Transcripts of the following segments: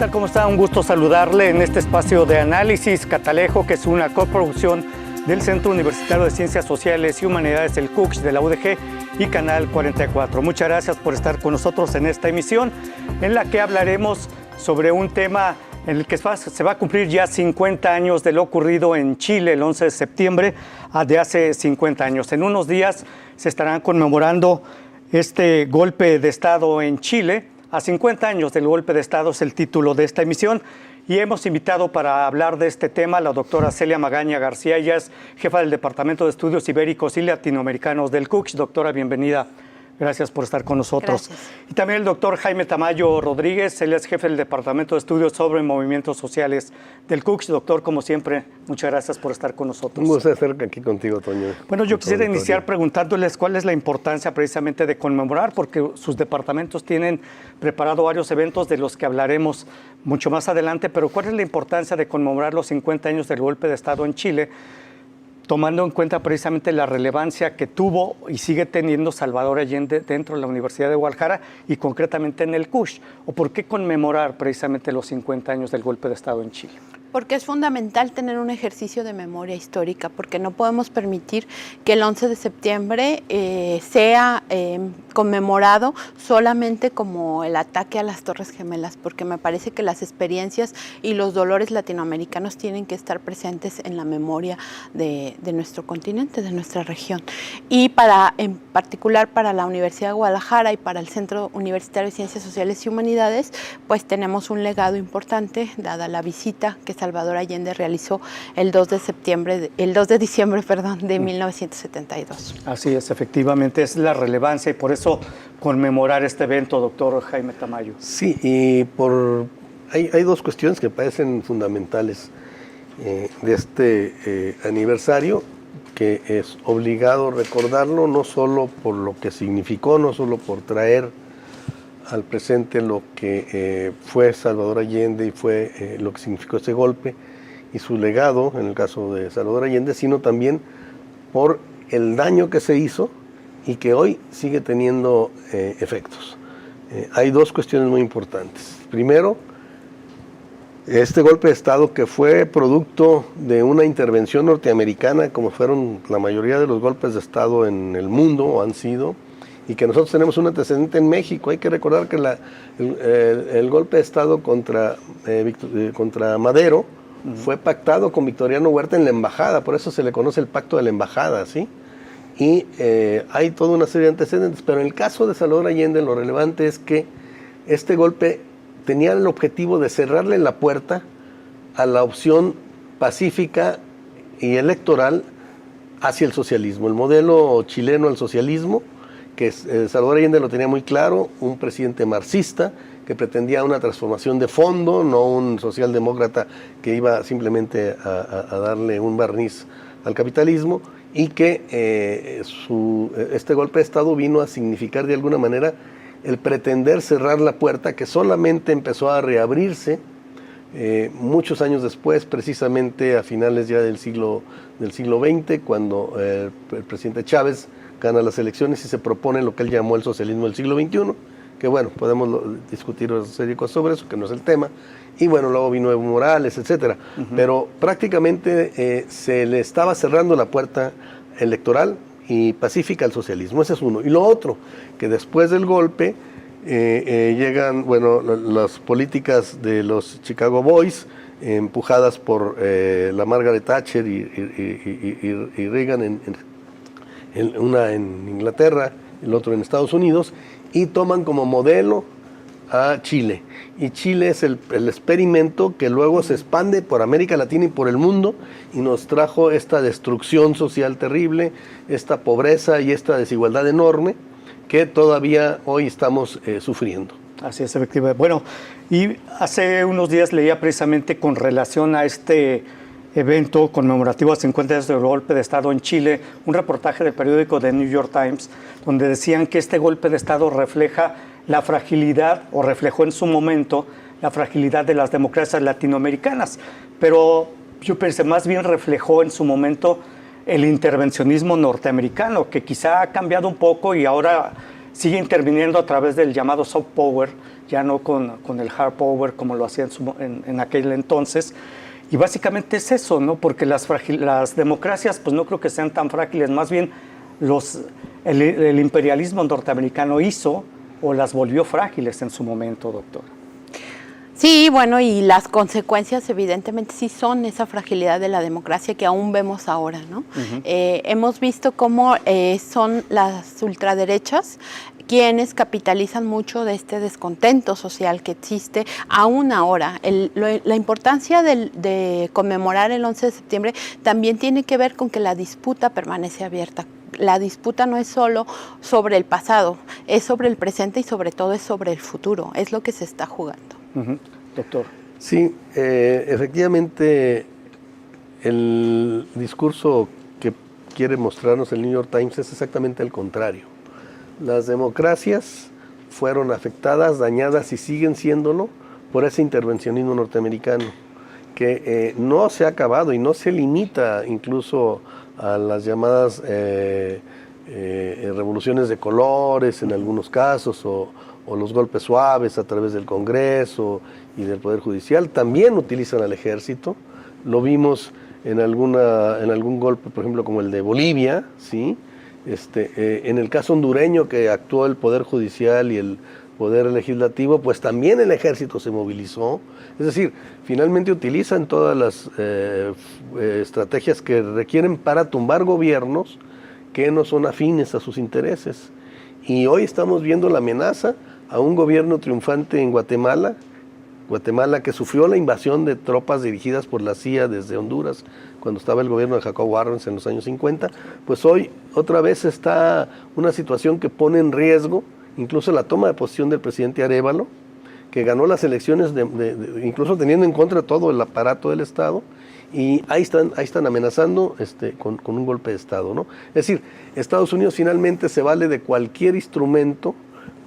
tal? ¿Cómo está? Un gusto saludarle en este espacio de análisis Catalejo, que es una coproducción del Centro Universitario de Ciencias Sociales y Humanidades, el CUCH, de la UDG y Canal 44. Muchas gracias por estar con nosotros en esta emisión, en la que hablaremos sobre un tema en el que se va a cumplir ya 50 años de lo ocurrido en Chile el 11 de septiembre de hace 50 años. En unos días se estarán conmemorando este golpe de Estado en Chile. A 50 años del golpe de Estado es el título de esta emisión, y hemos invitado para hablar de este tema a la doctora Celia Magaña García. Ella es jefa del Departamento de Estudios Ibéricos y Latinoamericanos del CUCH. Doctora, bienvenida. Gracias por estar con nosotros. Gracias. Y también el doctor Jaime Tamayo Rodríguez, él es jefe del Departamento de Estudios sobre Movimientos Sociales del CUCH. Doctor, como siempre, muchas gracias por estar con nosotros. Un gusto estar aquí contigo, Toño. Bueno, yo quisiera iniciar preguntándoles cuál es la importancia precisamente de conmemorar, porque sus departamentos tienen preparado varios eventos de los que hablaremos mucho más adelante, pero ¿cuál es la importancia de conmemorar los 50 años del golpe de Estado en Chile, tomando en cuenta precisamente la relevancia que tuvo y sigue teniendo Salvador Allende dentro de la Universidad de Guadalajara y concretamente en el CUCH? ¿O por qué conmemorar precisamente los 50 años del golpe de Estado en Chile? Porque es fundamental tener un ejercicio de memoria histórica, porque no podemos permitir que el 11 de septiembre sea conmemorado solamente como el ataque a las Torres Gemelas, porque me parece que las experiencias y los dolores latinoamericanos tienen que estar presentes en la memoria de nuestro continente, de nuestra región. Y en particular para la Universidad de Guadalajara y para el Centro Universitario de Ciencias Sociales y Humanidades, pues tenemos un legado importante, dada la visita que Salvador Allende realizó el 2 de diciembre de 1972. Así es, efectivamente, es la relevancia y por eso conmemorar este evento, doctor Jaime Tamayo. Sí, y hay dos cuestiones que parecen fundamentales de este aniversario, que es obligado recordarlo, no solo por lo que significó, no solo por traer al presente lo que fue Salvador Allende y fue lo que significó ese golpe y su legado, en el caso de Salvador Allende, sino también por el daño que se hizo y que hoy sigue teniendo efectos. Hay dos cuestiones muy importantes. Primero, este golpe de Estado, que fue producto de una intervención norteamericana, como fueron la mayoría de los golpes de Estado en el mundo, o han sido, y que nosotros tenemos un antecedente en México. Hay que recordar que el golpe de Estado contra Madero fue pactado con Victoriano Huerta en la embajada, por eso se le conoce el pacto de la embajada, ¿sí? Y hay toda una serie de antecedentes, pero en el caso de Salvador Allende lo relevante es que este golpe tenía el objetivo de cerrarle la puerta a la opción pacífica y electoral hacia el socialismo, el modelo chileno al socialismo, que Salvador Allende lo tenía muy claro, un presidente marxista que pretendía una transformación de fondo, no un socialdemócrata que iba simplemente a darle un barniz al capitalismo, y que este golpe de Estado vino a significar de alguna manera el pretender cerrar la puerta, que solamente empezó a reabrirse muchos años después, precisamente a finales ya del siglo XX, cuando el presidente Chávez gana las elecciones y se propone lo que él llamó el socialismo del siglo XXI, que bueno, podemos discutir una serie de cosas sobre eso, que no es el tema, y bueno, luego vino Evo Morales, etcétera. Pero prácticamente se le estaba cerrando la puerta electoral y pacífica al socialismo, ese es uno. Y lo otro, que después del golpe llegan, bueno, las políticas de los Chicago Boys, empujadas por la Margaret Thatcher y Reagan, una en Inglaterra, el otro en Estados Unidos, y toman como modelo a Chile. Y Chile es el experimento que luego se expande por América Latina y por el mundo y nos trajo esta destrucción social terrible, esta pobreza y esta desigualdad enorme que todavía hoy estamos sufriendo. Así es, efectivamente. Bueno, y hace unos días leía precisamente con relación a este evento conmemorativo a 50 años del golpe de Estado en Chile, un reportaje del periódico The New York Times, donde decían que este golpe de Estado refleja la fragilidad, o reflejó en su momento, la fragilidad de las democracias latinoamericanas. Pero yo pensé, más bien reflejó en su momento el intervencionismo norteamericano, que quizá ha cambiado un poco y ahora sigue interviniendo a través del llamado soft power, ya no con el hard power como lo hacía en aquel entonces. Y básicamente es eso, ¿no? Porque las democracias pues no creo que sean tan frágiles, más bien el imperialismo norteamericano hizo o las volvió frágiles en su momento, doctora. Sí, bueno, y las consecuencias evidentemente sí son esa fragilidad de la democracia que aún vemos ahora, ¿no? Hemos visto cómo son las ultraderechas quienes capitalizan mucho de este descontento social que existe aún ahora. La importancia de conmemorar el 11 de septiembre también tiene que ver con que la disputa permanece abierta. La disputa no es solo sobre el pasado, es sobre el presente y sobre todo es sobre el futuro, es lo que se está jugando. Doctor. Sí, efectivamente el discurso que quiere mostrarnos el New York Times es exactamente el contrario. Las democracias fueron afectadas, dañadas y siguen siéndolo por ese intervencionismo norteamericano, que no se ha acabado y no se limita incluso a las llamadas revoluciones de colores en algunos casos o los golpes suaves a través del Congreso y del Poder Judicial. También utilizan al ejército. Lo vimos en algún golpe, por ejemplo, como el de Bolivia, ¿sí? En el caso hondureño que actuó el Poder Judicial y el Poder Legislativo, pues también el ejército se movilizó. Es decir, finalmente utilizan todas las estrategias que requieren para tumbar gobiernos que no son afines a sus intereses. Y hoy estamos viendo la amenaza a un gobierno triunfante en Guatemala que sufrió la invasión de tropas dirigidas por la CIA desde Honduras, cuando estaba el gobierno de Jacobo Arbenz en los años 50, pues hoy otra vez está una situación que pone en riesgo incluso la toma de posición del presidente Arévalo, que ganó las elecciones incluso teniendo en contra todo el aparato del Estado, y ahí están amenazando con un golpe de Estado, ¿no? Es decir, Estados Unidos finalmente se vale de cualquier instrumento,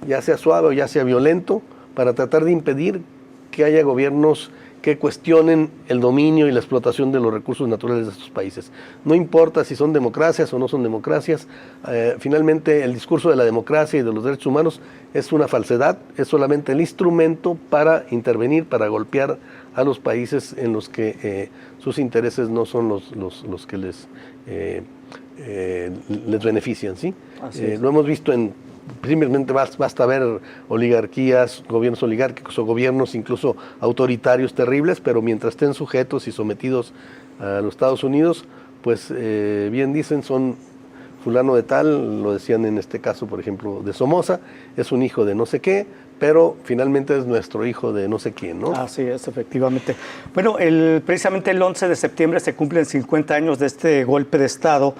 ya sea suave o ya sea violento, para tratar de impedir que haya gobiernos que cuestionen el dominio y la explotación de los recursos naturales de estos países. No importa si son democracias o no son democracias, finalmente el discurso de la democracia y de los derechos humanos es una falsedad, es solamente el instrumento para intervenir, para golpear a los países en los que sus intereses no son los que les benefician, ¿sí? Lo hemos visto simplemente basta ver oligarquías, gobiernos oligárquicos o gobiernos incluso autoritarios terribles, pero mientras estén sujetos y sometidos a los Estados Unidos, pues bien dicen, son fulano de tal, lo decían en este caso, por ejemplo, de Somoza, es un hijo de no sé qué, pero finalmente es nuestro hijo de no sé quién, ¿no? Así es, efectivamente. Bueno, precisamente el 11 de septiembre se cumplen 50 años de este golpe de Estado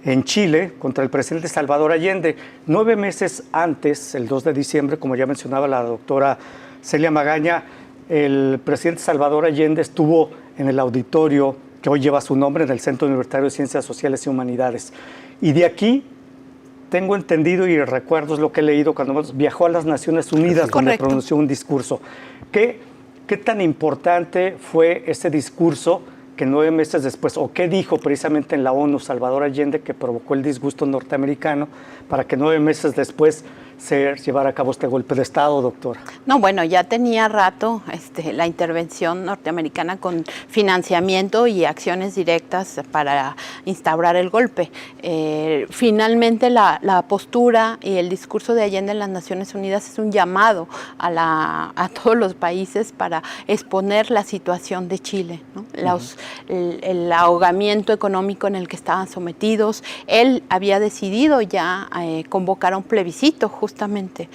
en Chile contra el presidente Salvador Allende. 9 meses antes, el 2 de diciembre, como ya mencionaba la doctora Celia Magaña, el presidente Salvador Allende estuvo en el auditorio que hoy lleva su nombre, en el Centro Universitario de Ciencias Sociales y Humanidades. Y de aquí tengo entendido y recuerdo, es lo que he leído, cuando viajó a las Naciones Unidas, donde pronunció un discurso. ¿Qué tan importante fue ese discurso que 9 meses después, o qué dijo precisamente en la ONU Salvador Allende, que provocó el disgusto norteamericano para que 9 meses después se llevara a cabo este golpe de Estado, doctora? No, bueno, ya tenía rato la intervención norteamericana con financiamiento y acciones directas para instaurar el golpe. Finalmente la postura y el discurso de Allende en las Naciones Unidas es un llamado a todos los países para exponer la situación de Chile, ¿no? El ahogamiento económico en el que estaban sometidos. Él había decidido ya convocar a un plebiscito justamente,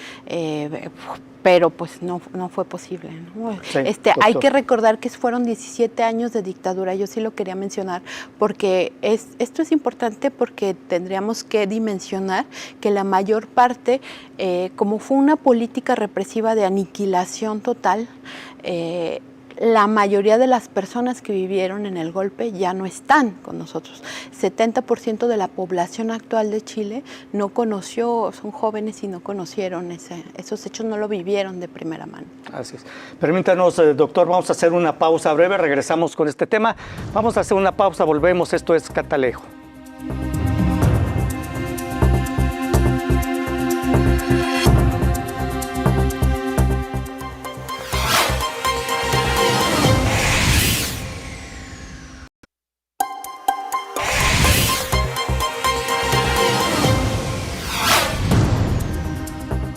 pero pues no fue posible, ¿no? Sí, hay que recordar que fueron 17 años de dictadura. Yo sí lo quería mencionar porque esto es importante, porque tendríamos que dimensionar que la mayor parte, como fue una política represiva de aniquilación total, la mayoría de las personas que vivieron en el golpe ya no están con nosotros. 70% de la población actual de Chile no conoció, son jóvenes y no conocieron esos hechos, no lo vivieron de primera mano. Así es. Permítanos, doctor, vamos a hacer una pausa breve, regresamos con este tema. Vamos a hacer una pausa, volvemos, esto es Catalejo.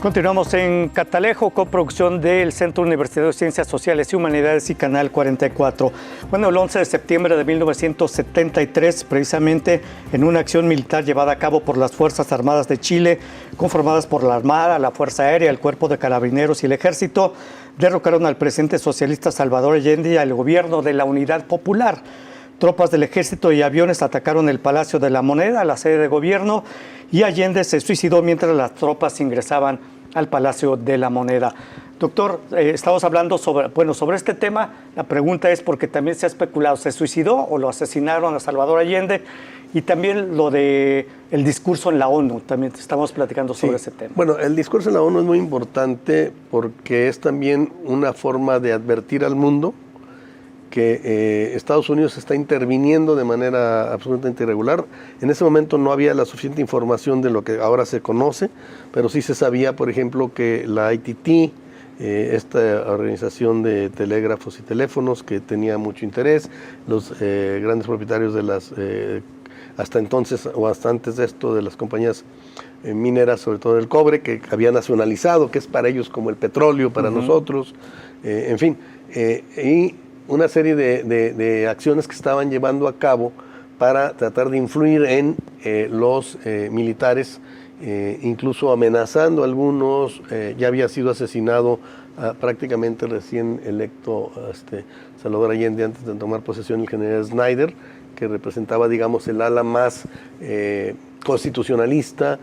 Continuamos en Catalejo, coproducción del Centro Universitario de Ciencias Sociales y Humanidades y Canal 44. Bueno, el 11 de septiembre de 1973, precisamente en una acción militar llevada a cabo por las Fuerzas Armadas de Chile, conformadas por la Armada, la Fuerza Aérea, el Cuerpo de Carabineros y el Ejército, derrocaron al presidente socialista Salvador Allende y al gobierno de la Unidad Popular. Tropas del ejército y aviones atacaron el Palacio de la Moneda, la sede de gobierno, y Allende se suicidó mientras las tropas ingresaban al Palacio de la Moneda. Doctor, estamos hablando sobre este tema. La pregunta es porque también se ha especulado, ¿se suicidó o lo asesinaron a Salvador Allende? Y también lo de el discurso en la ONU, también estamos platicando sobre ese tema. Bueno, el discurso en la ONU es muy importante porque es también una forma de advertir al mundo que Estados Unidos está interviniendo de manera absolutamente irregular. En ese momento no había la suficiente información de lo que ahora se conoce, pero sí se sabía, por ejemplo, que la ITT, esta organización de telégrafos y teléfonos que tenía mucho interés, los grandes propietarios de las, hasta entonces o hasta antes de esto, de las compañías mineras, sobre todo del cobre, que había nacionalizado, que es para ellos como el petróleo para nosotros, en fin, y una serie de acciones que estaban llevando a cabo para tratar de influir en los militares, incluso amenazando a algunos. Ya había sido asesinado prácticamente recién electo Salvador Allende antes de tomar posesión el general Snyder, que representaba, digamos, el ala más constitucionalista.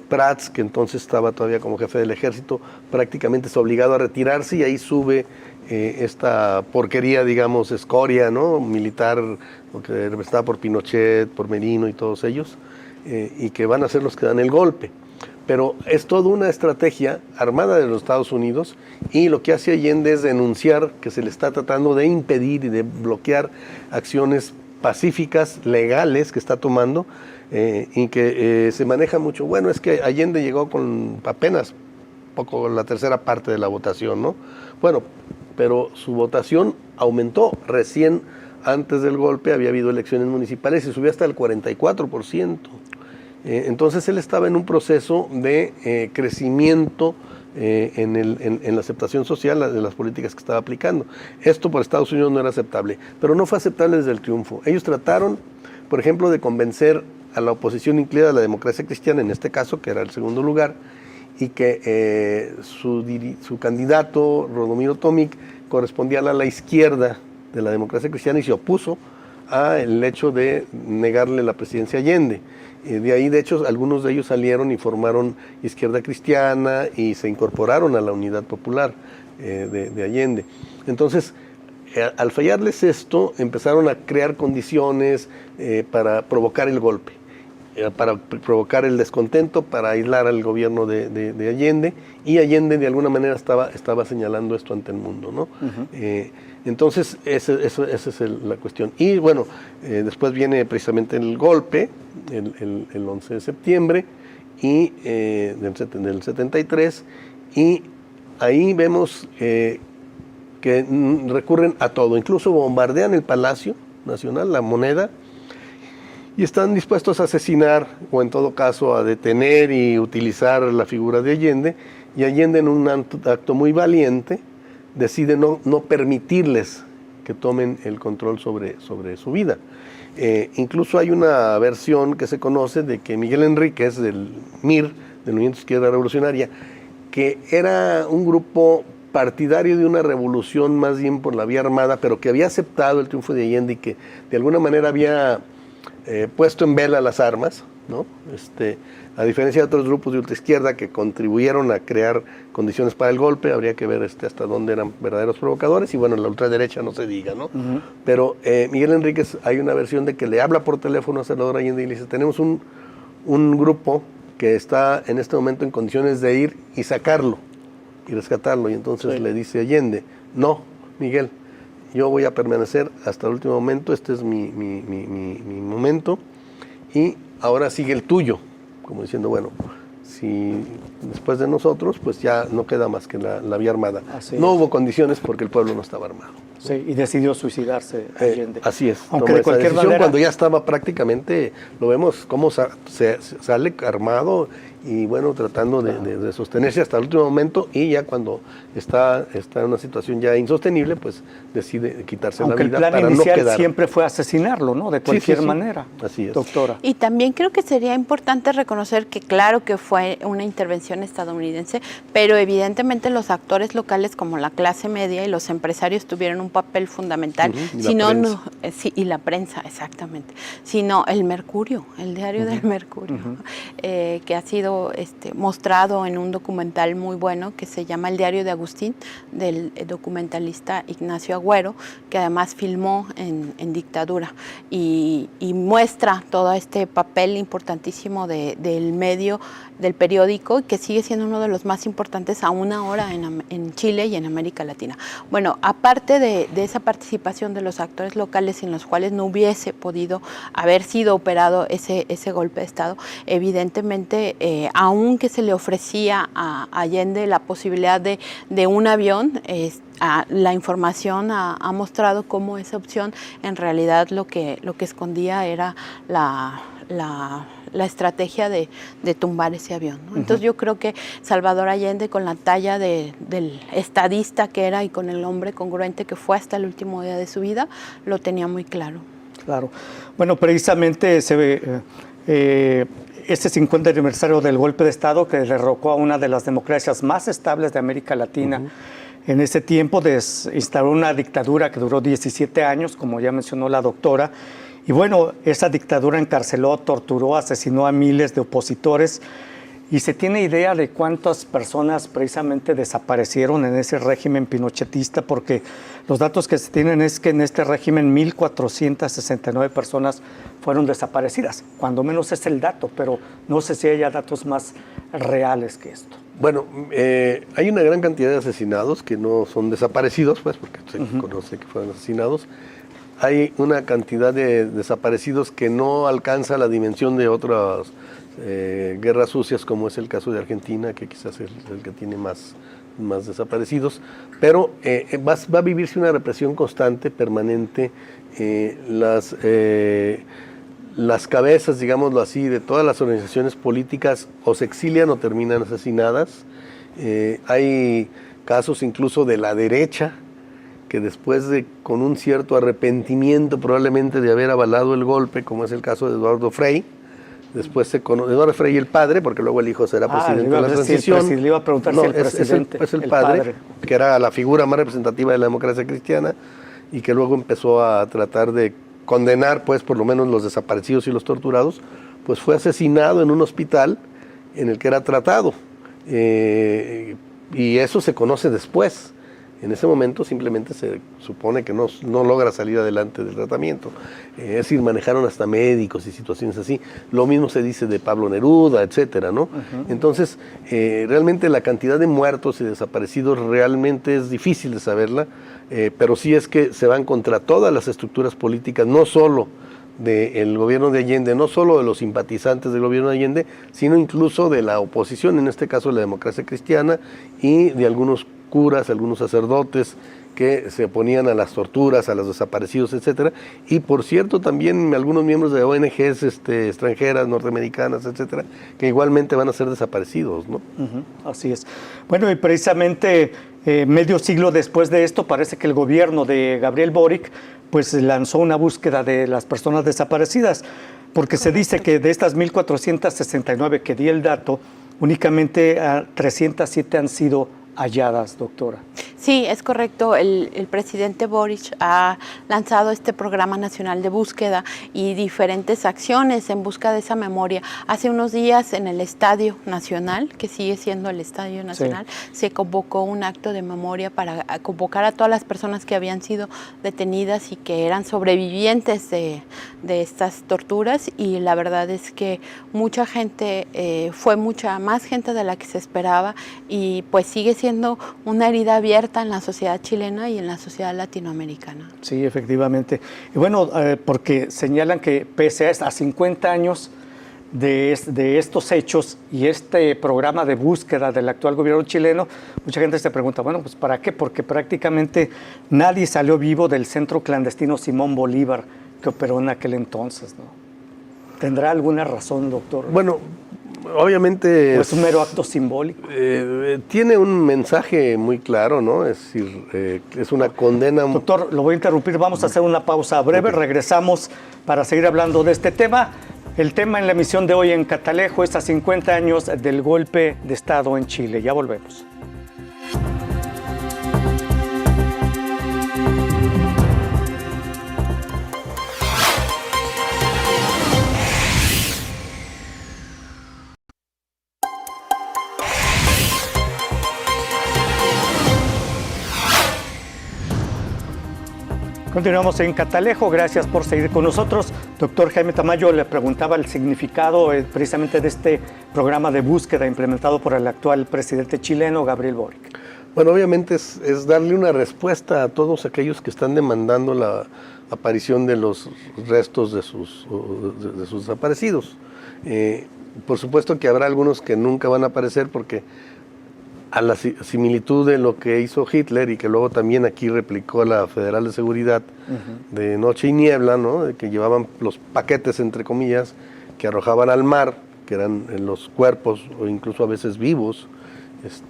Prats, que entonces estaba todavía como jefe del ejército, prácticamente es obligado a retirarse y ahí sube esta porquería, digamos, escoria, ¿no?, militar, que representada por Pinochet, por Merino y todos ellos, y que van a ser los que dan el golpe. Pero es toda una estrategia armada de los Estados Unidos, y lo que hace Allende es denunciar que se le está tratando de impedir y de bloquear acciones pacíficas, legales, que está tomando, y que se maneja mucho. Bueno, es que Allende llegó con apenas poco la tercera parte de la votación, ¿no? Bueno, pero su votación aumentó. Recién antes del golpe había habido elecciones municipales y subió hasta el 44%. Entonces él estaba en un proceso de crecimiento en la aceptación social de las políticas que estaba aplicando. Esto por Estados Unidos no era aceptable, pero no fue aceptable desde el triunfo. Ellos trataron, por ejemplo, de convencer a la oposición incluida a la Democracia Cristiana, en este caso, que era el segundo lugar, y que su candidato, Rodomiro Tomic, correspondía a la izquierda de la Democracia Cristiana y se opuso al hecho de negarle la presidencia a Allende. De ahí, de hecho, algunos de ellos salieron y formaron Izquierda Cristiana y se incorporaron a la Unidad Popular de Allende. Entonces, al fallarles esto, empezaron a crear condiciones para provocar el golpe, para provocar el descontento, para aislar al gobierno de Allende, y Allende de alguna manera estaba señalando esto ante el mundo, ¿no? Entonces, esa es la cuestión. Y bueno, después viene precisamente el golpe, el 11 de septiembre del 73, y ahí vemos que recurren a todo, incluso bombardean el Palacio Nacional, la Moneda, y están dispuestos a asesinar, o en todo caso a detener y utilizar la figura de Allende, y Allende, en un acto muy valiente, decide no permitirles que tomen el control sobre su vida. Incluso hay una versión que se conoce de que Miguel Enríquez, del MIR, del Movimiento Izquierda Revolucionaria, que era un grupo partidario de una revolución más bien por la vía armada, pero que había aceptado el triunfo de Allende y que de alguna manera había puesto en vela las armas, ¿no? A diferencia de otros grupos de ultraizquierda que contribuyeron a crear condiciones para el golpe, habría que ver hasta dónde eran verdaderos provocadores, y bueno, la ultraderecha no se diga, ¿no? Pero Miguel Enríquez, hay una versión de que le habla por teléfono a Salvador Allende y le dice: tenemos un grupo que está en este momento en condiciones de ir y sacarlo y rescatarlo, y entonces le dice Allende: no, Miguel, yo voy a permanecer hasta el último momento, este es mi momento, y ahora sigue el tuyo, como diciendo, bueno, si después de nosotros, pues ya no queda más que la vía armada. No hubo condiciones porque el pueblo no estaba armado. Sí, y decidió suicidarse Allende. Así es. Aunque de cualquier manera, cuando ya estaba prácticamente, lo vemos cómo se sale armado y bueno, tratando de sostenerse hasta el último momento, y ya cuando está en una situación ya insostenible, pues decide quitarse Aunque la vida el plan para no inicial quedar. siempre fue asesinarlo, ¿no? De cualquier manera. Así es. Doctora. Y también creo que sería importante reconocer que claro que fue una intervención estadounidense, pero evidentemente los actores locales como la clase media y los empresarios tuvieron un papel fundamental. Y si la no, prensa. Sí, y la prensa, exactamente. Sino el Mercurio, el diario del Mercurio, que ha sido mostrado en un documental muy bueno que se llama El diario de Agustín, del documentalista Ignacio Agüero, que además filmó en dictadura y muestra todo este papel importantísimo del medio, del periódico, que sigue siendo uno de los más importantes aún ahora en Chile y en América Latina. Bueno, aparte de esa participación de los actores locales sin los cuales no hubiese podido haber sido operado ese golpe de Estado, evidentemente, aunque se le ofrecía a Allende la posibilidad de un avión, la información ha mostrado cómo esa opción en realidad lo que escondía era la estrategia de tumbar ese avión, ¿no? Entonces yo creo que Salvador Allende, con la talla del estadista que era y con el hombre congruente que fue hasta el último día de su vida, lo tenía muy claro. Claro. Bueno, precisamente este 50 aniversario del golpe de Estado que derrocó a una de las democracias más estables de América Latina. En ese tiempo instauró una dictadura que duró 17 años, como ya mencionó la doctora. Y bueno, esa dictadura encarceló, torturó, asesinó a miles de opositores. ¿Y se tiene idea de cuántas personas precisamente desaparecieron en ese régimen pinochetista? Porque los datos que se tienen es que en este régimen 1.469 personas fueron desaparecidas. Cuando menos es el dato, pero no sé si haya datos más reales que esto. Bueno, hay una gran cantidad de asesinados que no son desaparecidos, pues, porque se conoce que fueron asesinados. Hay una cantidad de desaparecidos que no alcanza la dimensión de otras guerras sucias, como es el caso de Argentina, que quizás es el que tiene más desaparecidos, pero va a vivirse una represión constante, permanente. Las cabezas, digámoslo así, de todas las organizaciones políticas o se exilian o terminan asesinadas. Hay casos incluso de la derecha, que después con un cierto arrepentimiento probablemente de haber avalado el golpe, como es el caso de Eduardo Frei, después se conoce Eduardo Frei el padre, porque luego el hijo será presidente de la transición. Le iba a preguntar si el presidente. Es el padre, que era la figura más representativa de la democracia cristiana y que luego empezó a tratar de condenar, pues, por lo menos los desaparecidos y los torturados. Pues fue asesinado en un hospital en el que era tratado. Y eso se conoce después. En ese momento simplemente se supone que no logra salir adelante del tratamiento. Es decir, manejaron hasta médicos y situaciones así. Lo mismo se dice de Pablo Neruda, etcétera, ¿no? Entonces, realmente la cantidad de muertos y desaparecidos realmente es difícil de saberla, pero sí es que se van contra todas las estructuras políticas, no solo del gobierno de Allende, no solo de los simpatizantes del gobierno de Allende, sino incluso de la oposición, en este caso la democracia cristiana, y de algunos curas, algunos sacerdotes que se oponían a las torturas, a los desaparecidos, etcétera, y por cierto también algunos miembros de ONGs extranjeras, norteamericanas, etcétera, que igualmente van a ser desaparecidos, ¿no? Así es. Bueno, y precisamente medio siglo después de esto, parece que el gobierno de Gabriel Boric pues lanzó una búsqueda de las personas desaparecidas, porque se dice que de estas 1.469 que di el dato, únicamente 307 han sido halladas, doctora. Sí, es correcto. El presidente Boric ha lanzado este programa nacional de búsqueda y diferentes acciones en busca de esa memoria. Hace unos días en el Estadio Nacional, que sigue siendo el Estadio Nacional, se convocó un acto de memoria para convocar a todas las personas que habían sido detenidas y que eran sobrevivientes de estas torturas, y la verdad es que mucha gente, fue mucha más gente de la que se esperaba, y pues sigue siendo una herida abierta en la sociedad chilena y en la sociedad latinoamericana. Sí, efectivamente. Y bueno, porque señalan que pese a 50 años de estos hechos y este programa de búsqueda del actual gobierno chileno, mucha gente se pregunta, bueno, pues ¿para qué? Porque prácticamente nadie salió vivo del centro clandestino Simón Bolívar que operó en aquel entonces, ¿no? ¿Tendrá alguna razón, doctor? Bueno, Obviamente... ¿O es un mero acto simbólico? Tiene un mensaje muy claro, ¿no? Es decir, es una condena... Doctor, lo voy a interrumpir, vamos a hacer una pausa breve, okay. Regresamos para seguir hablando de este tema. El tema en la emisión de hoy en Catalejo es a 50 años del golpe de Estado en Chile. Ya volvemos. Continuamos en Catalejo, gracias por seguir con nosotros. Doctor Jaime Tamayo, le preguntaba el significado precisamente de este programa de búsqueda implementado por el actual presidente chileno, Gabriel Boric. Bueno, obviamente es darle una respuesta a todos aquellos que están demandando la aparición de los restos de sus desaparecidos. Por supuesto que habrá algunos que nunca van a aparecer porque a la similitud de lo que hizo Hitler y que luego también aquí replicó la Federal de Seguridad de Noche y Niebla, ¿no? De que llevaban los paquetes, entre comillas, que arrojaban al mar, que eran los cuerpos o incluso a veces vivos,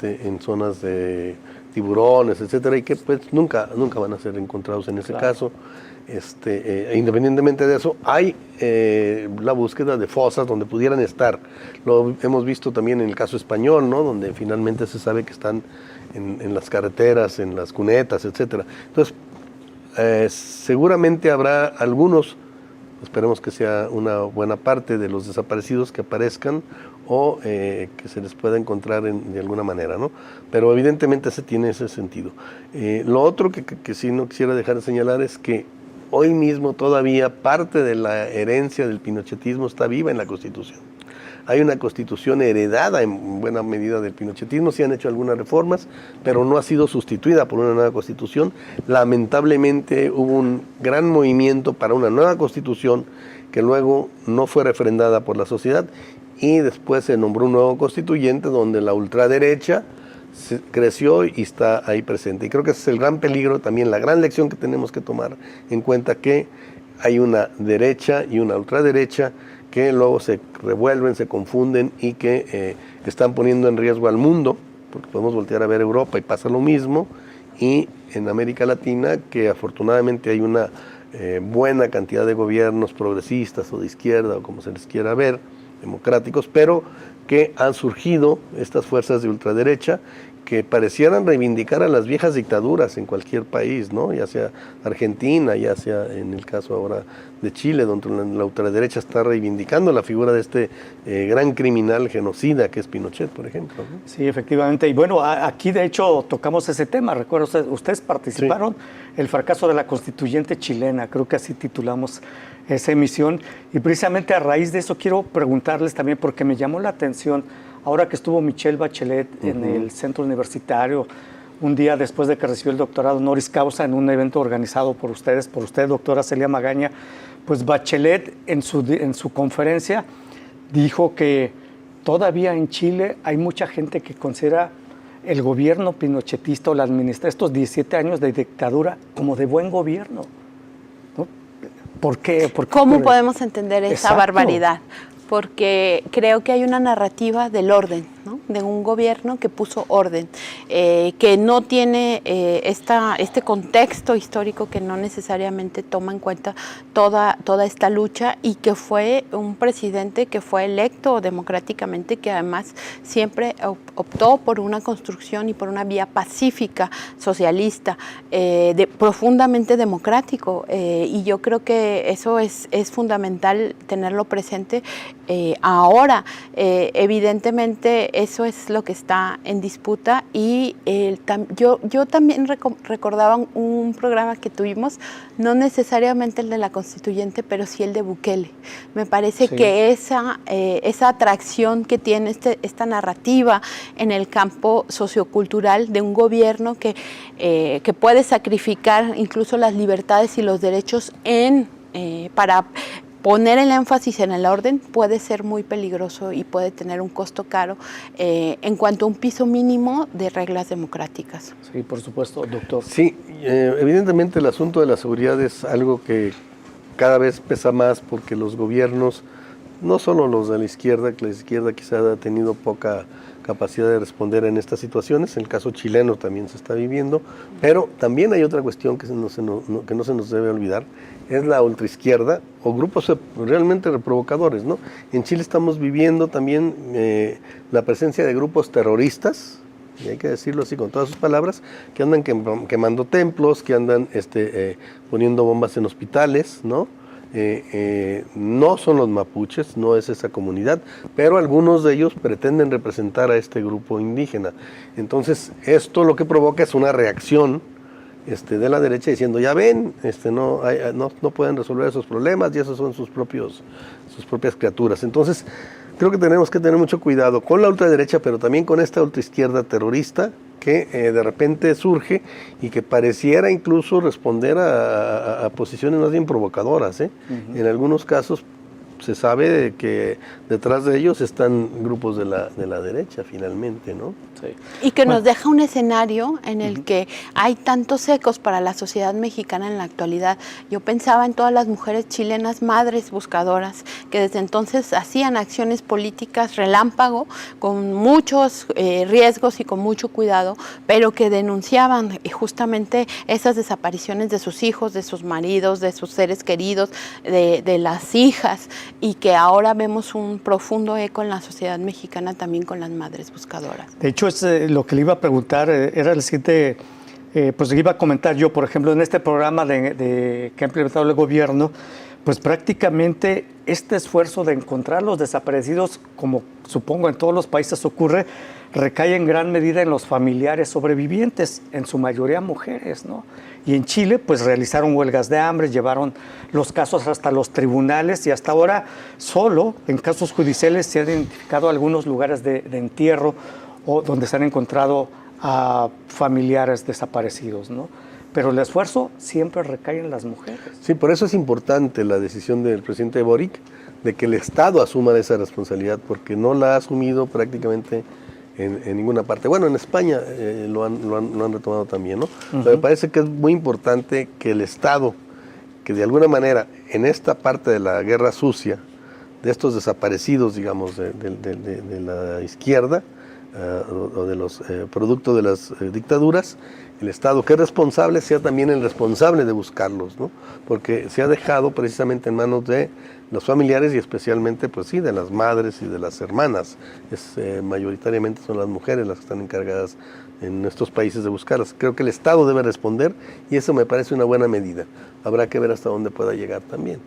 en zonas de tiburones, etcétera, y que pues nunca van a ser encontrados en ese caso. Independientemente de eso, hay la búsqueda de fosas donde pudieran estar. Lo hemos visto también en el caso español, ¿no? Donde finalmente se sabe que están en las carreteras, en las cunetas, etcétera. Entonces, seguramente habrá algunos, esperemos que sea una buena parte de los desaparecidos que aparezcan o que se les pueda encontrar de alguna manera, ¿no? Pero evidentemente se tiene ese sentido. Lo otro que sí no quisiera dejar de señalar es que hoy mismo todavía parte de la herencia del pinochetismo está viva en la Constitución. Hay una Constitución heredada en buena medida del pinochetismo, sí han hecho algunas reformas, pero no ha sido sustituida por una nueva Constitución. Lamentablemente hubo un gran movimiento para una nueva Constitución que luego no fue refrendada por la sociedad y después se nombró un nuevo constituyente donde la ultraderecha creció y está ahí presente. Y creo que ese es el gran peligro, también la gran lección que tenemos que tomar en cuenta, que hay una derecha y una ultraderecha que luego se revuelven, se confunden y que están poniendo en riesgo al mundo, porque podemos voltear a ver Europa y pasa lo mismo, y en América Latina, que afortunadamente hay una buena cantidad de gobiernos progresistas o de izquierda o como se les quiera ver, democráticos, pero que han surgido estas fuerzas de ultraderecha que parecieran reivindicar a las viejas dictaduras en cualquier país, ¿no? Ya sea Argentina, ya sea en el caso ahora de Chile, donde la ultraderecha está reivindicando la figura de este gran criminal genocida que es Pinochet, por ejemplo, ¿no? Sí, efectivamente. Y bueno, aquí de hecho tocamos ese tema. Recuerdo, ustedes participaron el fracaso de la constituyente chilena, creo que así titulamos esa emisión. Y precisamente a raíz de eso quiero preguntarles también, porque me llamó la atención, ahora que estuvo Michelle Bachelet en el centro universitario, un día después de que recibió el doctorado honoris causa en un evento organizado por usted, doctora Celia Magaña, pues Bachelet en su conferencia dijo que todavía en Chile hay mucha gente que considera el gobierno pinochetista o la administración, estos 17 años de dictadura, como de buen gobierno, ¿no? ¿Por qué? ¿Cómo podemos entender esa Exacto. barbaridad? Porque creo que hay una narrativa del orden, ¿no? De un gobierno que puso orden, que no tiene este contexto histórico, que no necesariamente toma en cuenta toda esta lucha, y que fue un presidente que fue electo democráticamente, que además siempre optó por una construcción y por una vía pacífica, socialista, profundamente democrático, y yo creo que eso es fundamental tenerlo presente. Ahora, evidentemente, eso es lo que está en disputa, y yo también recordaba un programa que tuvimos, no necesariamente el de la constituyente, pero sí el de Bukele. Me parece que esa atracción que tiene esta narrativa en el campo sociocultural de un gobierno que puede sacrificar incluso las libertades y los derechos para poner el énfasis en el orden, puede ser muy peligroso y puede tener un costo caro en cuanto a un piso mínimo de reglas democráticas. Sí, por supuesto, doctor. Sí, evidentemente el asunto de la seguridad es algo que cada vez pesa más, porque los gobiernos no solo los de la izquierda, que la izquierda quizá ha tenido poca capacidad de responder en estas situaciones, en el caso chileno también se está viviendo, pero también hay otra cuestión que no se nos debe olvidar, es la ultraizquierda o grupos realmente reprovocadores, ¿no? En Chile estamos viviendo también la presencia de grupos terroristas, y hay que decirlo así con todas sus palabras, que andan quemando templos, que andan poniendo bombas en hospitales, ¿no? No son los mapuches, no es esa comunidad, pero algunos de ellos pretenden representar a este grupo indígena. Entonces, esto lo que provoca es una reacción de la derecha diciendo, ya ven, no pueden resolver esos problemas y esos son sus propias criaturas. Entonces, creo que tenemos que tener mucho cuidado con la ultraderecha, pero también con esta ultraizquierda terrorista que de repente surge y que pareciera incluso responder a posiciones más bien provocadoras. En algunos casos se sabe que detrás de ellos están grupos de la derecha finalmente, ¿no? Sí. Y que nos deja un escenario en el que hay tantos ecos para la sociedad mexicana en la actualidad. Yo pensaba en todas las mujeres chilenas, madres buscadoras, que desde entonces hacían acciones políticas relámpago, con muchos riesgos y con mucho cuidado, pero que denunciaban justamente esas desapariciones de sus hijos, de sus maridos, de sus seres queridos, de las hijas, y que ahora vemos un profundo eco en la sociedad mexicana también con las madres buscadoras. De hecho, es lo que le iba a preguntar, era el siguiente, pues le iba a comentar yo, por ejemplo, en este programa que ha implementado el gobierno, pues prácticamente este esfuerzo de encontrar los desaparecidos, como supongo en todos los países ocurre, recae en gran medida en los familiares sobrevivientes, en su mayoría mujeres, ¿no? Y en Chile, pues realizaron huelgas de hambre, llevaron los casos hasta los tribunales y hasta ahora solo en casos judiciales se han identificado algunos lugares de entierro o donde se han encontrado a familiares desaparecidos, ¿no? Pero el esfuerzo siempre recae en las mujeres. Sí, por eso es importante la decisión del presidente Boric de que el Estado asuma esa responsabilidad, porque no la ha asumido prácticamente en ninguna parte. Bueno, en España lo han retomado también, ¿no? Pero me parece que es muy importante que el Estado, que de alguna manera en esta parte de la guerra sucia, de estos desaparecidos, digamos, de la izquierda, o de los productos de las dictaduras, el Estado que es responsable sea también el responsable de buscarlos, ¿no? Porque se ha dejado precisamente en manos de los familiares y especialmente, pues sí, de las madres y de las hermanas. Mayoritariamente son las mujeres las que están encargadas en estos países de buscarlas. Creo que el Estado debe responder y eso me parece una buena medida. Habrá que ver hasta dónde pueda llegar también.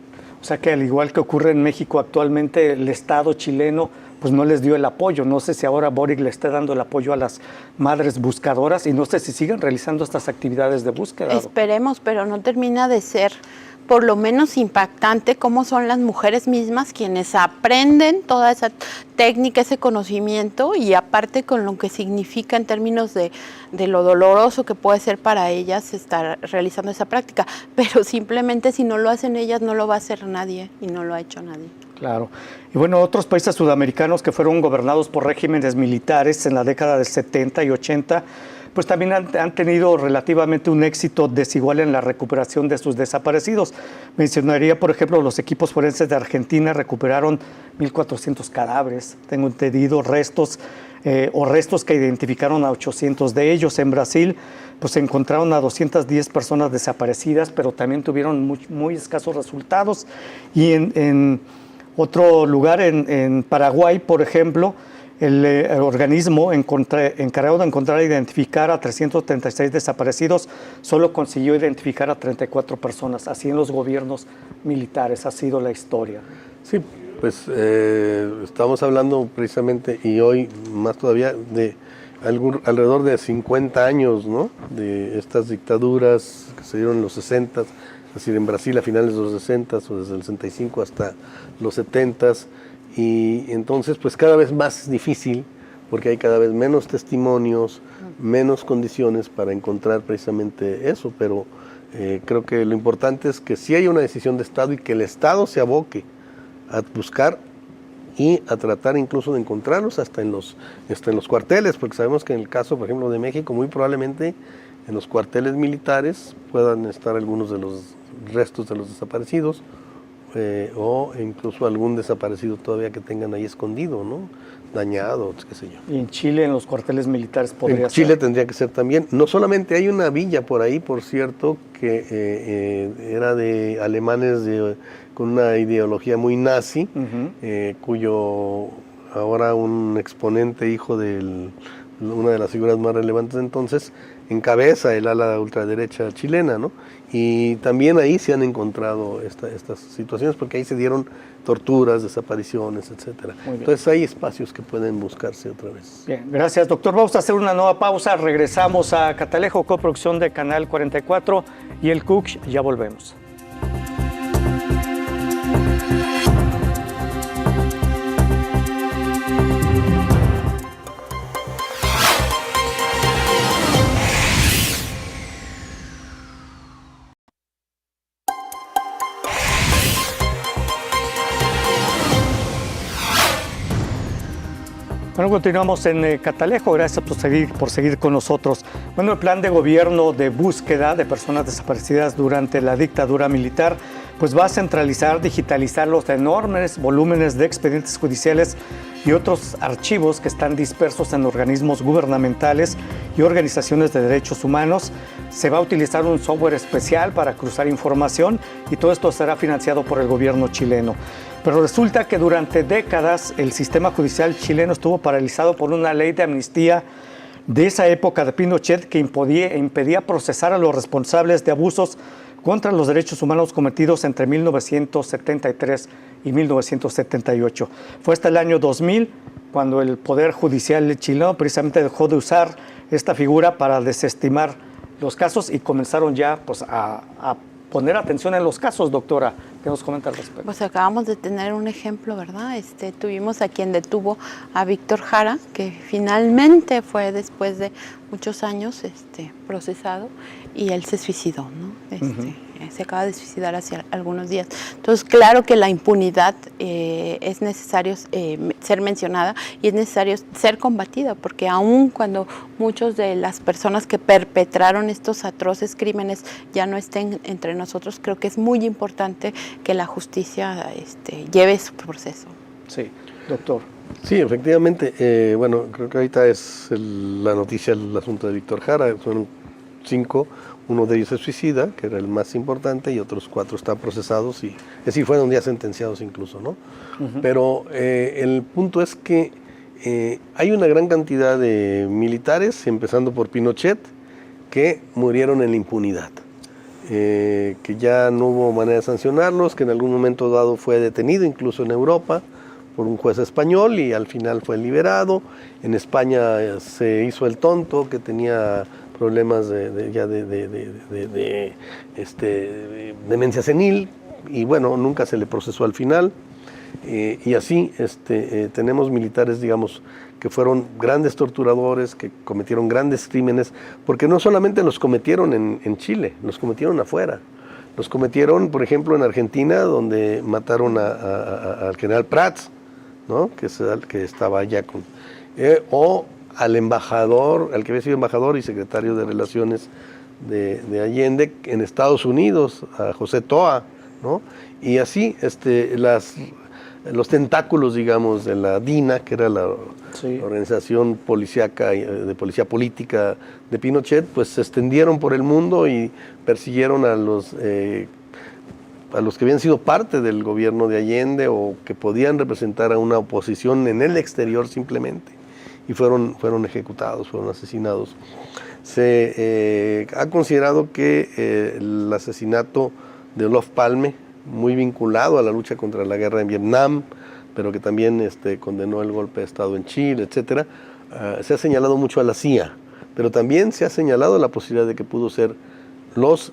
O sea que al igual que ocurre en México actualmente, el Estado chileno pues no les dio el apoyo. No sé si ahora Boric le está dando el apoyo a las madres buscadoras y no sé si siguen realizando estas actividades de búsqueda. Esperemos, pero no termina de ser por lo menos impactante cómo son las mujeres mismas quienes aprenden toda esa técnica, ese conocimiento y aparte con lo que significa en términos de lo doloroso que puede ser para ellas estar realizando esa práctica, pero simplemente si no lo hacen ellas no lo va a hacer nadie y no lo ha hecho nadie. Claro. Y bueno, otros países sudamericanos que fueron gobernados por regímenes militares en la década del 70 y 80, pues también han tenido relativamente un éxito desigual en la recuperación de sus desaparecidos. Mencionaría, por ejemplo, los equipos forenses de Argentina recuperaron 1.400 cadáveres, tengo entendido, restos que identificaron a 800 de ellos. En Brasil, pues se encontraron a 210 personas desaparecidas, pero también tuvieron muy escasos resultados. Y en otro lugar, en Paraguay, por ejemplo, el organismo encargado de encontrar e identificar a 336 desaparecidos solo consiguió identificar a 34 personas. Así en los gobiernos militares ha sido la historia. Sí, pues estamos hablando precisamente, y hoy más todavía, de alrededor de 50 años, ¿no? De estas dictaduras que se dieron en los 60, es decir, en Brasil a finales de los 60 o desde el 65 hasta los 70. Y entonces, pues cada vez más difícil, porque hay cada vez menos testimonios, menos condiciones para encontrar precisamente eso, pero creo que lo importante es que sí hay una decisión de Estado y que el Estado se aboque a buscar y a tratar incluso de encontrarlos hasta en los cuarteles, porque sabemos que en el caso, por ejemplo, de México, muy probablemente en los cuarteles militares puedan estar algunos de los restos de los desaparecidos, o incluso algún desaparecido todavía que tengan ahí escondido, ¿no? Dañado, qué sé yo. Y en Chile, en los cuarteles militares podría ser. En Chile tendría que ser también. No solamente hay una villa por ahí, por cierto, que era de alemanes con una ideología muy nazi, cuyo ahora un exponente, hijo de una de las figuras más relevantes de entonces, encabeza el ala ultraderecha chilena, ¿no? Y también ahí se han encontrado estas situaciones, porque ahí se dieron torturas, desapariciones, etcétera. Entonces hay espacios que pueden buscarse otra vez. Bien, gracias, doctor. Vamos a hacer una nueva pausa. Regresamos a Catalejo, coproducción de Canal 44 y el CUCH. Ya volvemos. Bueno, continuamos en Catalejo, gracias por seguir con nosotros. Bueno, el plan de gobierno de búsqueda de personas desaparecidas durante la dictadura militar pues va a centralizar, digitalizar los enormes volúmenes de expedientes judiciales y otros archivos que están dispersos en organismos gubernamentales y organizaciones de derechos humanos. Se va a utilizar un software especial para cruzar información y todo esto será financiado por el gobierno chileno. Pero resulta que durante décadas el sistema judicial chileno estuvo paralizado por una ley de amnistía de esa época de Pinochet que impedía procesar a los responsables de abusos contra los derechos humanos cometidos entre 1973 y 1978. Fue hasta el año 2000 cuando el Poder Judicial chileno precisamente dejó de usar esta figura para desestimar los casos y comenzaron ya pues, a poner atención en los casos, doctora. ¿Qué nos comenta al respecto? Pues acabamos de tener un ejemplo, ¿verdad? Tuvimos a quien detuvo a Víctor Jara, que finalmente fue después de muchos años procesado y él se suicidó, ¿no? Se acaba de suicidar hace algunos días. Entonces, claro que la impunidad es necesario ser mencionada y es necesario ser combatida, porque aun cuando muchos de las personas que perpetraron estos atroces crímenes ya no estén entre nosotros, creo que es muy importante que la justicia lleve su proceso. Sí, doctor. Sí, efectivamente. Bueno, creo que ahorita es la noticia el asunto de Víctor Jara. Son 5, uno de ellos se suicida, que era el más importante, y otros 4 están procesados y así fueron ya sentenciados incluso, ¿no? Pero el punto es que hay una gran cantidad de militares, empezando por Pinochet, que murieron en la impunidad. Que ya no hubo manera de sancionarlos, que en algún momento dado fue detenido, incluso en Europa, por un juez español y al final fue liberado. En España se hizo el tonto, que tenía problemas de demencia senil y bueno, nunca se le procesó al final. Y así tenemos militares, digamos, que fueron grandes torturadores, que cometieron grandes crímenes, porque no solamente los cometieron en Chile, los cometieron afuera. Los cometieron, por ejemplo, en Argentina, donde mataron al general Prats, ¿no? que estaba allá con... o al embajador, al que había sido embajador y secretario de Relaciones de Allende en Estados Unidos, a José Toa, ¿no? Y así los tentáculos, digamos, de la DINA, que era la organización policíaca de policía política de Pinochet, pues se extendieron por el mundo y persiguieron a los que habían sido parte del gobierno de Allende o que podían representar a una oposición en el exterior simplemente. Y fueron ejecutados, fueron asesinados. Se ha considerado que el asesinato de Olof Palme, muy vinculado a la lucha contra la guerra en Vietnam, pero que también condenó el golpe de Estado en Chile, etcétera, se ha señalado mucho a la CIA, pero también se ha señalado la posibilidad de que pudo ser los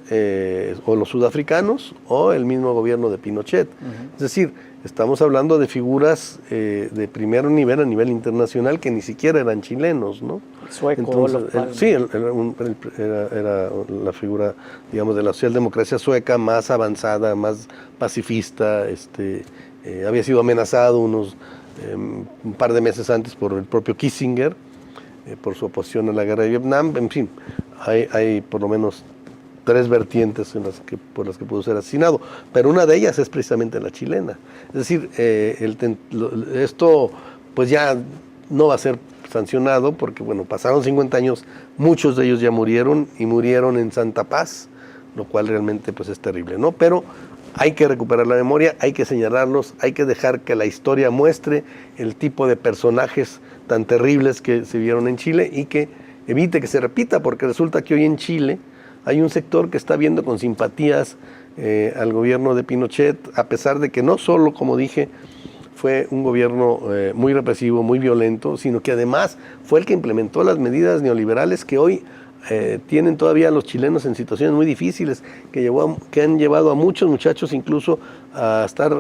sudafricanos o el mismo gobierno de Pinochet. Es decir, estamos hablando de figuras de primer nivel a nivel internacional que ni siquiera eran chilenos, ¿no? Sueco. Entonces, sí, era la figura, digamos, de la socialdemocracia sueca más avanzada, más pacifista. Había sido amenazado un par de meses antes por el propio Kissinger, por su oposición a la guerra de Vietnam. En fin, hay por lo menos 3 vertientes por las que pudo ser asesinado, pero una de ellas es precisamente la chilena. Es decir, esto pues ya no va a ser sancionado porque, bueno, pasaron 50 años, muchos de ellos ya murieron y murieron en Santa Paz, lo cual realmente pues es terrible, ¿no? Pero hay que recuperar la memoria, hay que señalarlos, hay que dejar que la historia muestre el tipo de personajes tan terribles que se vieron en Chile y que evite que se repita, porque resulta que hoy en Chile hay un sector que está viendo con simpatías al gobierno de Pinochet, a pesar de que no solo, como dije, fue un gobierno muy represivo, muy violento, sino que además fue el que implementó las medidas neoliberales que hoy tienen todavía a los chilenos en situaciones muy difíciles, que han llevado a muchos muchachos incluso a estar,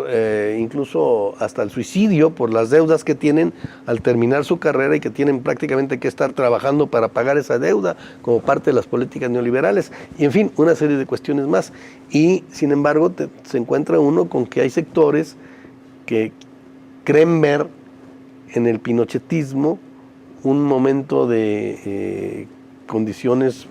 incluso hasta el suicidio por las deudas que tienen al terminar su carrera y que tienen prácticamente que estar trabajando para pagar esa deuda como parte de las políticas neoliberales, y en fin, una serie de cuestiones más. Y sin embargo se encuentra uno con que hay sectores que creen ver en el pinochetismo un momento de condiciones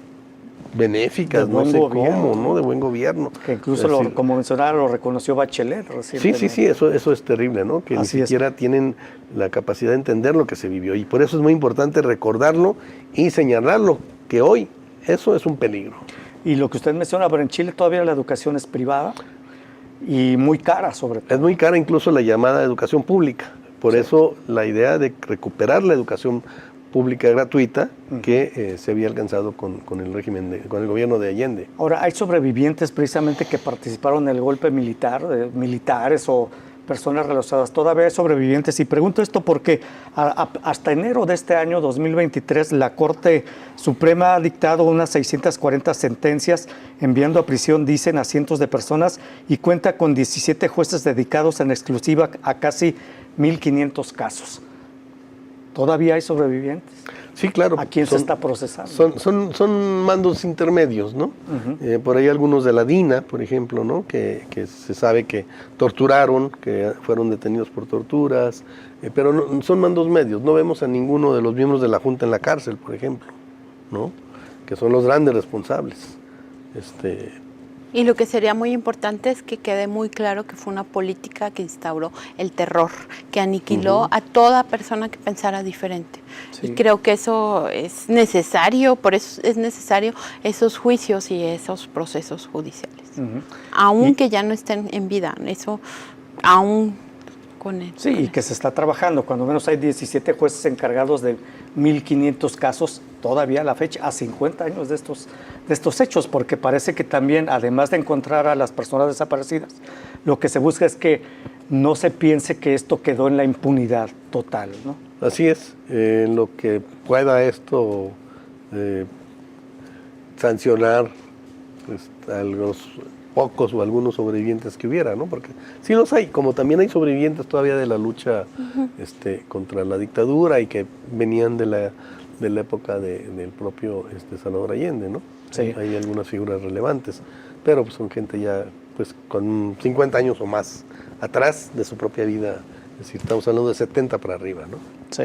benéficas, no sé cómo, ¿no? De buen gobierno. Que incluso, como mencionaba, lo reconoció Bachelet recientemente. Sí, eso es terrible, ¿no? Que Así ni siquiera es. tienen la capacidad de entender lo que se vivió. Y por eso es muy importante recordarlo y señalarlo, que hoy eso es un peligro. Y lo que usted menciona, pero en Chile todavía la educación es privada y muy cara, sobre todo. Es muy cara incluso la llamada educación pública. Por eso la idea de recuperar la educación pública gratuita que se había alcanzado con el régimen, con el gobierno de Allende. Ahora, hay sobrevivientes precisamente que participaron en el golpe militar, militares o personas relacionadas. Todavía hay sobrevivientes. Y pregunto esto porque hasta enero de este año 2023 la Corte Suprema ha dictado unas 640 sentencias enviando a prisión, dicen, a cientos de personas y cuenta con 17 jueces dedicados en exclusiva a casi 1.500 casos. ¿Todavía hay sobrevivientes? Sí, claro. ¿A quién se está procesando? Son mandos intermedios, ¿no? Por ahí algunos de la DINA, por ejemplo, ¿no? Que se sabe que torturaron, que fueron detenidos por torturas, pero no, son mandos medios. No vemos a ninguno de los miembros de la Junta en la cárcel, por ejemplo, ¿no? Que son los grandes responsables. Y lo que sería muy importante es que quede muy claro que fue una política que instauró el terror, que aniquiló a toda persona que pensara diferente. Sí. Y creo que eso es necesario, por eso es necesario esos juicios y esos procesos judiciales. Aunque ya no estén en vida, eso aún con él. Sí, y que se está trabajando. Cuando menos hay 17 jueces encargados de 1.500 casos todavía a la fecha, a 50 años de estos hechos, porque parece que también, además de encontrar a las personas desaparecidas, lo que se busca es que no se piense que esto quedó en la impunidad total, ¿no? Así es, en lo que pueda esto sancionar a los pocos o algunos sobrevivientes que hubiera, ¿no? Porque sí los hay, como también hay sobrevivientes todavía de la lucha contra la dictadura y que venían de la época del propio Salvador Allende, ¿no? Sí. Hay algunas figuras relevantes, pero pues son gente ya pues con 50 años o más atrás de su propia vida. Es decir, estamos hablando de 70 para arriba, ¿no? Sí.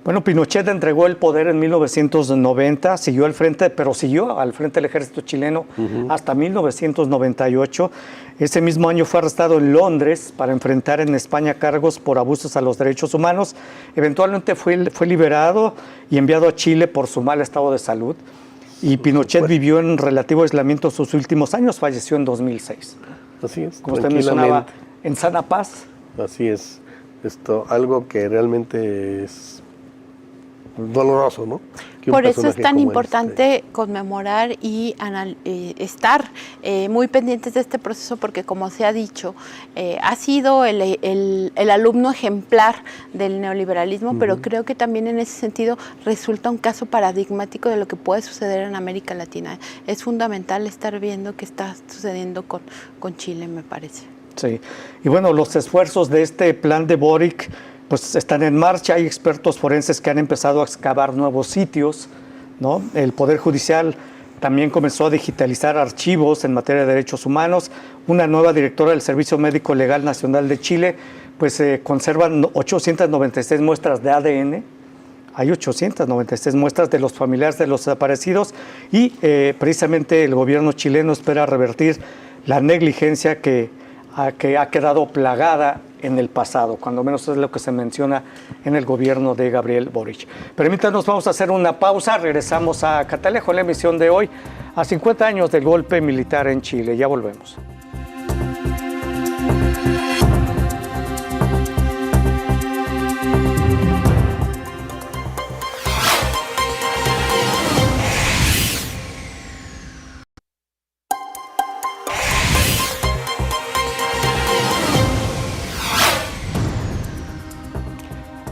Bueno, Pinochet entregó el poder en 1990, siguió al frente del ejército chileno hasta 1998. Ese mismo año fue arrestado en Londres para enfrentar en España cargos por abusos a los derechos humanos. Eventualmente fue liberado y enviado a Chile por su mal estado de salud. Y Pinochet vivió en relativo aislamiento sus últimos años, falleció en 2006. Así es. Como usted mencionaba, en sana paz. Así es. Algo que realmente es doloroso, ¿no? Por eso es tan importante conmemorar y estar muy pendientes de este proceso, porque como se ha dicho, ha sido el alumno ejemplar del neoliberalismo, pero creo que también en ese sentido resulta un caso paradigmático de lo que puede suceder en América Latina. Es fundamental estar viendo qué está sucediendo con Chile, me parece. Sí, y bueno, los esfuerzos de este plan de Boric pues están en marcha. Hay expertos forenses que han empezado a excavar nuevos sitios, ¿no? El Poder Judicial también comenzó a digitalizar archivos en materia de derechos humanos. Una nueva directora del Servicio Médico Legal Nacional de Chile pues conservan 896 muestras de ADN Hay 896 muestras de los familiares de los desaparecidos y precisamente el gobierno chileno espera revertir la negligencia que ha quedado plagada en el pasado, cuando menos es lo que se menciona en el gobierno de Gabriel Boric. Permítanos, vamos a hacer una pausa, regresamos a Catalejo en la emisión de hoy, a 50 años del golpe militar en Chile. Ya volvemos.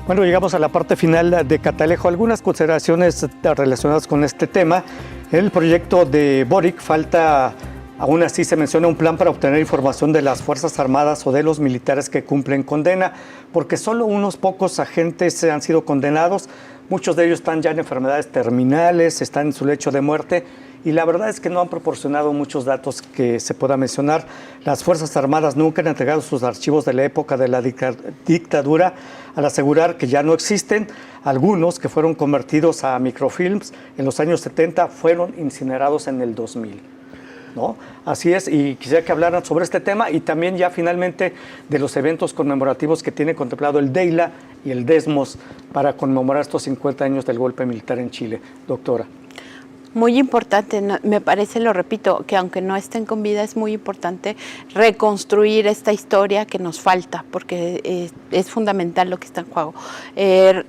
Bueno, llegamos a la parte final de Catalejo. Algunas consideraciones relacionadas con este tema. En el proyecto de Boric falta, aún así se menciona un plan para obtener información de las Fuerzas Armadas o de los militares que cumplen condena, porque solo unos pocos agentes han sido condenados. Muchos de ellos están ya en enfermedades terminales, están en su lecho de muerte. Y la verdad es que no han proporcionado muchos datos que se pueda mencionar. Las Fuerzas Armadas nunca han entregado sus archivos de la época de la dictadura, al asegurar que ya no existen. Algunos que fueron convertidos a microfilms en los años 70 fueron incinerados en el 2000. ¿No? Así es, y quisiera que hablaran sobre este tema y también ya finalmente de los eventos conmemorativos que tiene contemplado el DEILA y el DESMOS para conmemorar estos 50 años del golpe militar en Chile. Doctora. Muy importante, me parece, lo repito, que aunque no estén con vida, es muy importante reconstruir esta historia que nos falta, porque es fundamental lo que está en juego.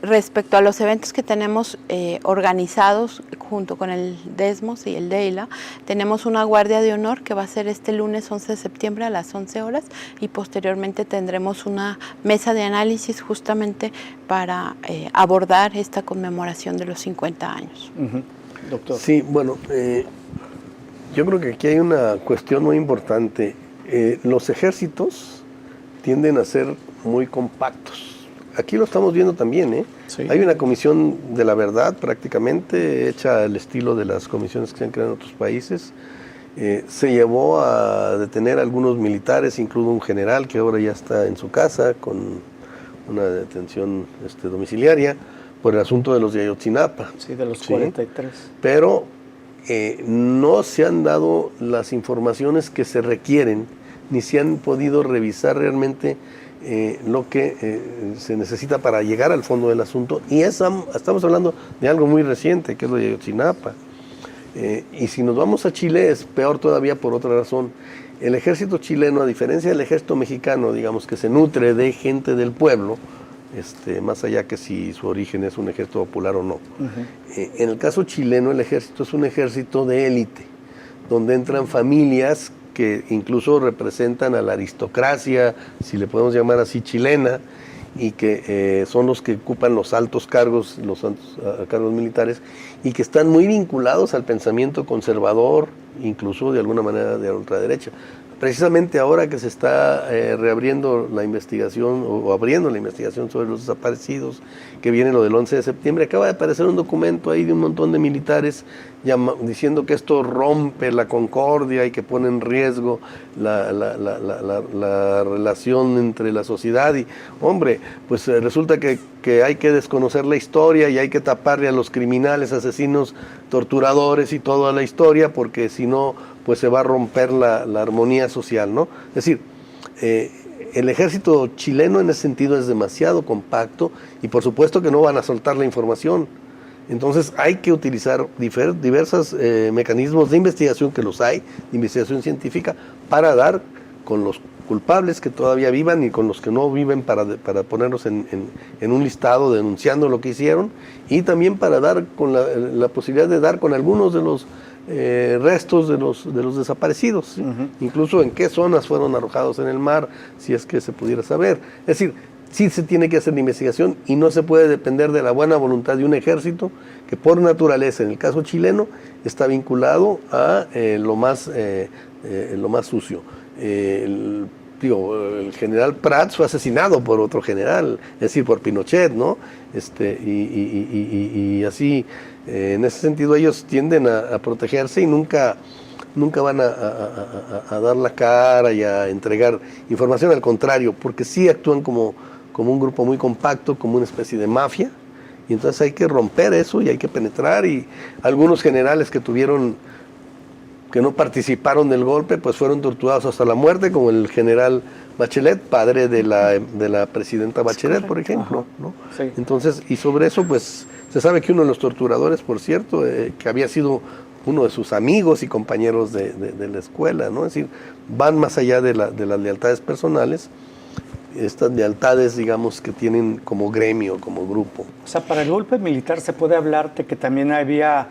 Respecto a los eventos que tenemos organizados junto con el DESMOS y el DEILA, tenemos una guardia de honor que va a ser este lunes 11 de septiembre a las 11 horas y posteriormente tendremos una mesa de análisis justamente para abordar esta conmemoración de los 50 años. Uh-huh. Doctor. Sí, bueno, yo creo que aquí hay una cuestión muy importante. Los ejércitos tienden a ser muy compactos. Aquí lo estamos viendo también, ¿eh? Sí. Hay una comisión de la verdad prácticamente hecha al estilo de las comisiones que se han creado en otros países. Se llevó a detener a algunos militares, incluso un general que ahora ya está en su casa con una detención domiciliaria, por el asunto de los de Ayotzinapa. Sí, de los 43. Pero no se han dado las informaciones que se requieren, ni se han podido revisar realmente lo que se necesita para llegar al fondo del asunto. Y estamos hablando de algo muy reciente, que es lo de Ayotzinapa. Y si nos vamos a Chile, es peor todavía por otra razón. El ejército chileno, a diferencia del ejército mexicano, digamos que se nutre de gente del pueblo, más allá que si su origen es un ejército popular o no. Uh-huh. En el caso chileno, el ejército es un ejército de élite, donde entran familias que incluso representan a la aristocracia, si le podemos llamar así, chilena, y que son los que ocupan los altos cargos, cargos militares, y que están muy vinculados al pensamiento conservador, incluso de alguna manera de ultraderecha. Precisamente ahora que se está reabriendo la investigación o abriendo la investigación sobre los desaparecidos, que viene lo del 11 de septiembre, acaba de aparecer un documento ahí de un montón de militares diciendo que esto rompe la concordia y que pone en riesgo la relación entre la sociedad. Y, hombre, pues resulta que hay que desconocer la historia y hay que taparle a los criminales, asesinos, torturadores y toda la historia, porque si no, pues se va a romper la armonía social, ¿no? Es decir, el ejército chileno en ese sentido es demasiado compacto y por supuesto que no van a soltar la información. Entonces hay que utilizar diversos mecanismos de investigación, que los hay, de investigación científica, para dar con los culpables que todavía vivan y con los que no viven, para ponerlos en un listado denunciando lo que hicieron, y también para dar con la posibilidad de dar con algunos de los restos de los desaparecidos, ¿sí? Uh-huh. Incluso en qué zonas fueron arrojados en el mar, si es que se pudiera saber. Es decir, sí se tiene que hacer la investigación y no se puede depender de la buena voluntad de un ejército que por naturaleza, en el caso chileno, está vinculado a lo más sucio. El general Prats fue asesinado por otro general, es decir, por Pinochet, ¿no? Y así, en ese sentido, ellos tienden a protegerse y nunca van a dar la cara y a entregar información, al contrario, porque sí actúan como un grupo muy compacto, como una especie de mafia, Y entonces hay que romper eso y hay que penetrar, y algunos generales que no participaron del golpe, pues fueron torturados hasta la muerte, como el general Bachelet, padre de la presidenta Bachelet, por ejemplo, ¿no? Sí. Entonces, y sobre eso, pues, se sabe que uno de los torturadores, por cierto, que había sido uno de sus amigos y compañeros de la escuela, ¿no? Es decir, van más allá de las lealtades personales, estas lealtades, digamos, que tienen como gremio, como grupo. O sea, para el golpe militar se puede hablar de que también había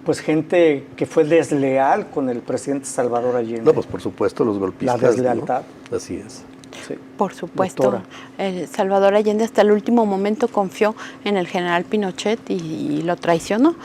pues gente que fue desleal con el presidente Salvador Allende. No, pues por supuesto, los golpistas. La deslealtad. ¿No? Así es. Sí. Por supuesto, Doctora. Salvador Allende hasta el último momento confió en el general Pinochet y lo traicionó.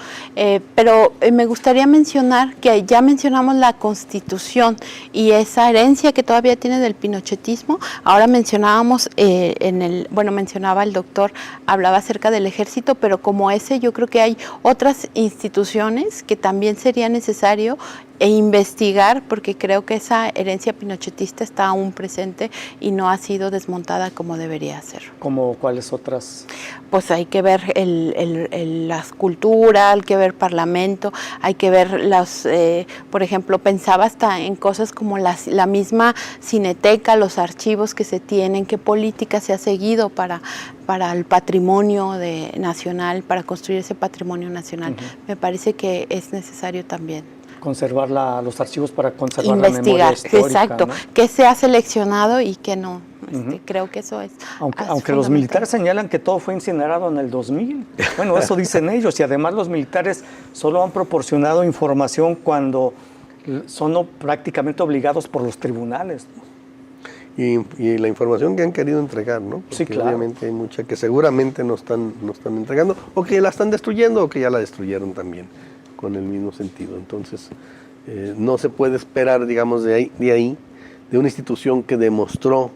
Pero me gustaría mencionar que ya mencionamos la Constitución y esa herencia que todavía tiene del pinochetismo. Ahora mencionábamos, mencionaba el doctor, hablaba acerca del ejército, pero como ese yo creo que hay otras instituciones que también sería necesario investigar, porque creo que esa herencia pinochetista está aún presente y no ha sido desmontada como debería ser. ¿Como cuáles otras? Pues hay que ver las culturas, hay que ver parlamento, hay que ver por ejemplo, pensaba hasta en cosas como la misma cineteca, los archivos que se tienen, qué política se ha seguido para el patrimonio nacional, para construir ese patrimonio nacional. Me parece que es necesario también Conservar los archivos para conservar investigar, la memoria histórica, exacto, ¿no? Qué se ha seleccionado y qué no. Creo que eso es Aunque los militares señalan que todo fue incinerado en el 2000. Bueno, eso dicen ellos, y además los militares solo han proporcionado información cuando son prácticamente obligados por los tribunales, ¿no? Y la información que han querido entregar, ¿no? Porque sí, claro. Obviamente hay mucha que seguramente no están entregando, o que la están destruyendo, o que ya la destruyeron también, con el mismo sentido. Entonces, no se puede esperar, digamos, de una institución que demostró,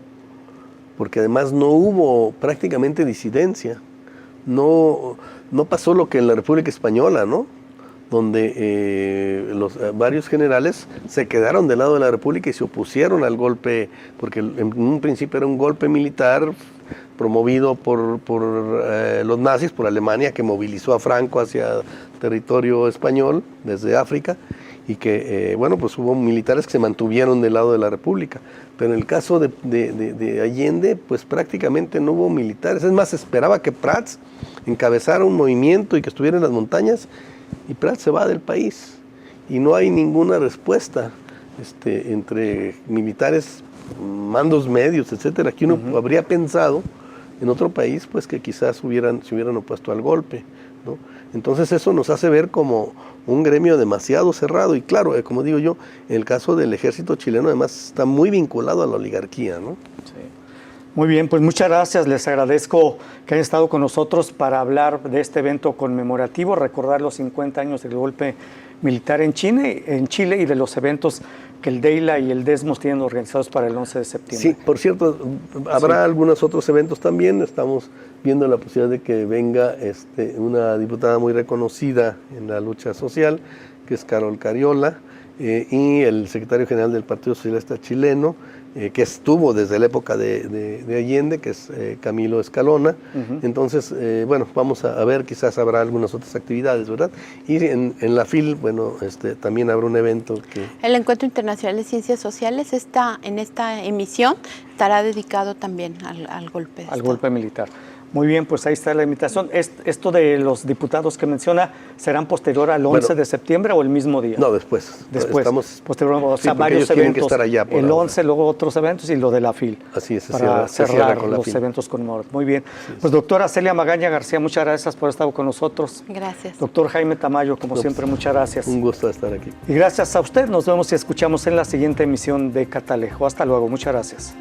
porque además no hubo prácticamente disidencia, no pasó lo que en la República Española, ¿no? Donde varios generales se quedaron del lado de la República y se opusieron al golpe, porque en un principio era un golpe militar promovido por los nazis, por Alemania, que movilizó a Franco hacia territorio español desde África, y que, pues hubo militares que se mantuvieron del lado de la República. Pero en el caso de Allende, pues prácticamente no hubo militares. Es más, se esperaba que Prats encabezara un movimiento y que estuviera en las montañas, y Prats se va del país. Y no hay ninguna respuesta entre militares, mandos medios, etcétera, que uno habría pensado en otro país, pues que quizás se hubieran opuesto al golpe, ¿no? Entonces eso nos hace ver como un gremio demasiado cerrado, y claro, como digo yo, en el caso del ejército chileno además está muy vinculado a la oligarquía, ¿no? Sí. Muy bien, pues muchas gracias, les agradezco que hayan estado con nosotros para hablar de este evento conmemorativo, recordar los 50 años del golpe militar en Chile y de los eventos que el DEILA y el DESMOS tienen organizados para el 11 de septiembre. Sí, por cierto, habrá algunos otros eventos también. Estamos viendo la posibilidad de que venga una diputada muy reconocida en la lucha social, que es Carol Cariola, y el secretario general del Partido Socialista Chileno, que estuvo desde la época de Allende, que es Camilo Escalona. Entonces, vamos a ver, quizás habrá algunas otras actividades, ¿verdad? Y en la FIL, también habrá un evento que... El Encuentro Internacional de Ciencias Sociales en esta emisión estará dedicado también al golpe. Al golpe militar. Muy bien, pues ahí está la invitación. ¿Esto de los diputados que menciona serán posterior al 11 de septiembre o el mismo día? No, después. Después, posterior, o sea, varios tienen eventos. Que estar allá el 11, luego otros eventos y lo de la FIL. Así es, para cerrar con la los FIL. eventos conmemorativos. Muy bien. Pues doctora Celia Magaña García, muchas gracias por estar con nosotros. Gracias. Doctor Jaime Tamayo, como siempre, muchas gracias. Un gusto estar aquí. Y gracias a usted. Nos vemos y escuchamos en la siguiente emisión de Catalejo. Hasta luego. Muchas gracias.